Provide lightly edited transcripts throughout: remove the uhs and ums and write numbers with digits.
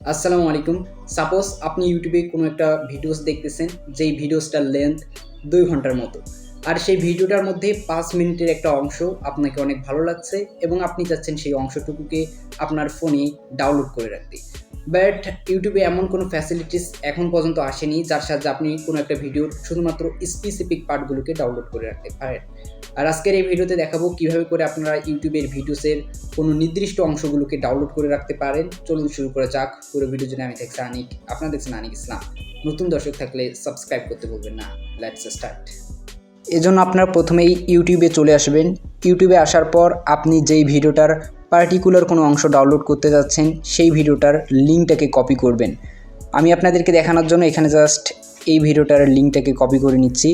আসসালামু আলাইকুম। সাপোজ আপনি ইউটিউবে কোনো একটা ভিডিওস দেখতেছেন, যেই ভিডিওসটার লেন্থ ২ ঘন্টার মতো। আর সেই ভিডিওটার মধ্যে ৫ মিনিটের একটা অংশ আপনাকে অনেক ভালো লাগছে এবং আপনি চাচ্ছেন সেই অংশটুকুকে আপনার ফোনে ডাউনলোড করে রাখতে। বাট ইউটিউবে এমন কোনো ফ্যাসিলিটিস এখন পর্যন্ত আসেনি যার সাহায্যে আপনি কোনো একটা ভিডিওর শুধুমাত্র স্পেসিফিক পার্টগুলোকে ডাউনলোড করে রাখতে পারেন। আর আজকের এই ভিডিওতে দেখাবো কিভাবে করে আপনারা ইউটিউবের ভিডিওসের কোনো নির্দিষ্ট অংশগুলোকে ডাউনলোড করে রাখতে পারেন। চলুন শুরু করা যাক। পুরো ভিডিওর জন্য আমি থাকছি আনিক, আপনারা দেখছেন আনিক ইসলাম। নতুন দর্শক থাকলে সাবস্ক্রাইব করতে ভুলবেন না। Let's start. এজন্য আপনারা প্রথমেই ইউটিউবে চলে আসবেন। ইউটিউবে আসার পর আপনি যেই ভিডিওটার পার্টিকুলার কোনো অংশ ডাউনলোড করতে যাচ্ছেন সেই ভিডিওটার লিঙ্কটাকে কপি করবেন। আমি আপনাদেরকে দেখানোর জন্য এখানে জাস্ট এই ভিডিওটার লিঙ্কটাকে কপি করে নিচ্ছি।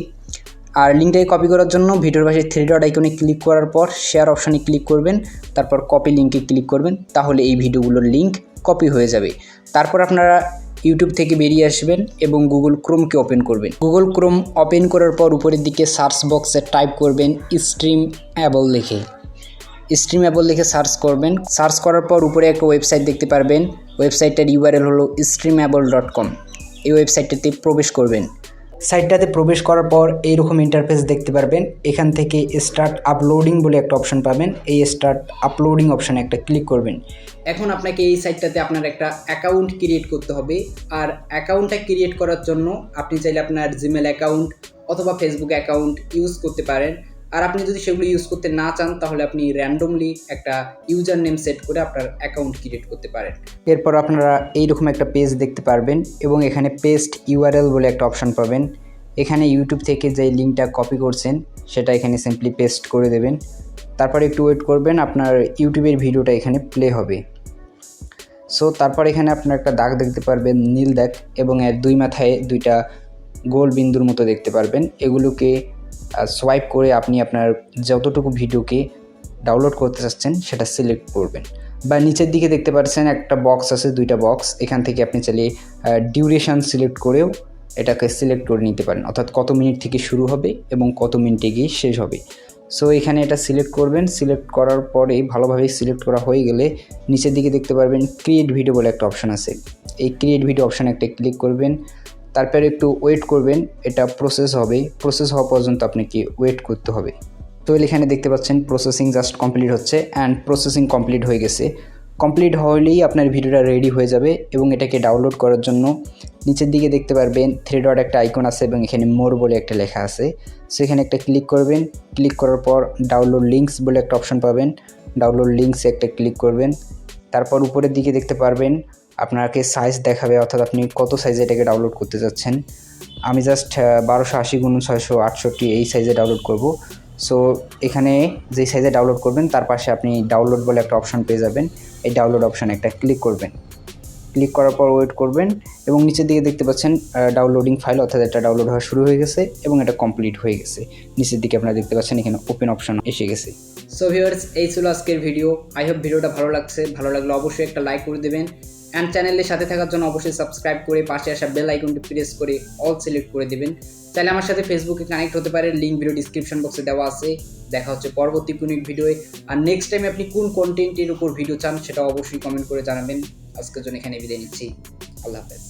আর লিঙ্কটাকে কপি করার জন্য ভিডিওর পাশে 3 ডট আইকনে ক্লিক করার পর শেয়ার অপশানে ক্লিক করবেন, তারপর কপি লিঙ্কে ক্লিক করবেন, তাহলে এই ভিডিওগুলোর লিঙ্ক কপি হয়ে যাবে। তারপর আপনারা ইউটিউব থেকে বেরিয়ে আসবেন এবং গুগল ক্রোমকে ওপেন করবেন। গুগল ক্রোম ওপেন করার পর উপরের দিকে সার্চ বক্সে টাইপ করবেন স্ট্রিমঅ্যাবল লিখে সার্চ করবেন। সার্চ করার পর উপরে একটা ওয়েবসাইট দেখতে পারবেন। ওয়েবসাইটটার ইউআরএল হলো streamable.com। এই ওয়েবসাইটটাতে প্রবেশ করবেন। সাইটটাতে প্রবেশ করার পর এইরকম ইন্টারফেস দেখতে পারবেন। এখান থেকে স্টার্ট আপলোডিং বলে একটা অপশন পাবেন। এই স্টার্ট আপলোডিং অপশানে একটা ক্লিক করবেন। এখন আপনাকে এই সাইটটাতে আপনার একটা অ্যাকাউন্ট ক্রিয়েট করতে হবে। আর অ্যাকাউন্টটা ক্রিয়েট করার জন্য আপনি চাইলে আপনার জিমেল অ্যাকাউন্ট অথবা ফেসবুক অ্যাকাউন্ট ইউজ করতে পারেন। আর আপনি যদি সেগুলো ইউজ করতে না চান তাহলে আপনি র্যান্ডমলি একটা ইউজার নেম সেট করে আপনার অ্যাকাউন্ট ক্রিয়েট করতে পারেন। এরপর আপনারা এইরকম একটা পেজ দেখতে পারবেন এবং এখানে পেস্ট ইউআরএল বলে একটা অপশান পাবেন। এখানে ইউটিউব থেকে যে লিঙ্কটা কপি করছেন সেটা এখানে সিম্পলি পেস্ট করে দেবেন। তারপর একটু ওয়েট করবেন, আপনার ইউটিউবের ভিডিওটা এখানে প্লে হবে। সো তারপর এখানে আপনার একটা দাগ দেখতে পারবেন, নীল দাগ, এবং এর দুই মাথায় দুইটা গোল বিন্দুর মতো দেখতে পারবেন। এগুলোকে সোয়াইপ করে আপনি আপনার যতটুকু ভিডিওকে ডাউনলোড করতে চাচ্ছেন সেটা সিলেক্ট করবেন। বা নিচের দিকে দেখতে পাচ্ছেন একটা বক্স আছে, দুইটা বক্স। এখান থেকে আপনি চাইলে ডিউরেশন সিলেক্ট করেও এটাকে সিলেক্ট করে নিতে পারেন, অর্থাৎ কত মিনিট থেকে শুরু হবে এবং কত মিনিটে গিয়ে শেষ হবে। সো এখানে এটা সিলেক্ট করবেন। সিলেক্ট করার পরে ভালোভাবে সিলেক্ট করা হয়ে গেলে নিচের দিকে দেখতে পারবেন ক্রিয়েট ভিডিও বলে একটা অপশান আছে। এই ক্রিয়েট ভিডিও অপশানে একটা ক্লিক করবেন। তারপরে একটু ওয়েট করবেন, এটা প্রসেস হবে। প্রসেস হওয়া পর্যন্ত আপনাকে ওয়েট করতে হবে। তো এখানে দেখতে পাচ্ছেন প্রসেসিং জাস্ট কমপ্লিট হচ্ছে, অ্যান্ড প্রসেসিং কমপ্লিট হয়ে গেছে। কমপ্লিট হলেই আপনার ভিডিওটা রেডি হয়ে যাবে এবং এটাকে ডাউনলোড করার জন্য নিচের দিকে দেখতে পারবেন 3 ডট একটা আইকন আছে এবং এখানে মোর বলে একটা লেখা আছে। সো এখানে একটা ক্লিক করবেন। ক্লিক করার পর ডাউনলোড লিঙ্কস বলে একটা অপশন পাবেন। ডাউনলোড লিঙ্কসে একটা ক্লিক করবেন। তারপর উপরের দিকে দেখতে পারবেন আপনাকে সাইজ দেখাবে, অর্থাৎ আপনি কত সাইজে এটাকে ডাউনলোড করতে যাচ্ছেন। আমি জাস্ট 1280x668 এই সাইজে ডাউনলোড করব। সো এখানে যে সাইজে ডাউনলোড করবেন তার পাশে আপনি ডাউনলোড বলে একটা অপশন পেয়ে যাবেন। এই ডাউনলোড অপশানে একটা ক্লিক করবেন। ক্লিক করার পর ওয়েট করবেন এবং নিচের দিকে দেখতে পাচ্ছেন ডাউনলোডিং ফাইল, অর্থাৎ এটা ডাউনলোড হওয়া শুরু হয়ে গেছে এবং এটা কমপ্লিট হয়ে গেছে। নিচের দিকে আপনারা দেখতে পাচ্ছেন এখানে ওপেন অপশন এসে গেছে। সো ভিউয়ার্স, এই ছিল আজকের ভিডিও। আই হোপ ভিডিওটা ভালো লাগছে। ভালো লাগলে অবশ্যই একটা লাইক করে দেবেন, অ্যান্ড চ্যানেলের সাথে থাকার জন্য অবশ্যই সাবস্ক্রাইব করে পাশে আসা বেল আইকনটি প্রেস করে অল সিলেক্ট করে দেবেন। চাইলে আমার সাথে ফেসবুকে কানেক্ট হতে পারেন, লিঙ্ক ভিডিও ডিসক্রিপশন বক্সে দেওয়া আছে। দেখা হচ্ছে পরবর্তী কোনো ভিডিওয়ে। আর নেক্সট টাইম আপনি কোন কন্টেন্টের উপর ভিডিও চান সেটা অবশ্যই কমেন্ট করে জানাবেন। আজকের জন্য এখানে বিদায় নিচ্ছি। আল্লাহ হাফেজ।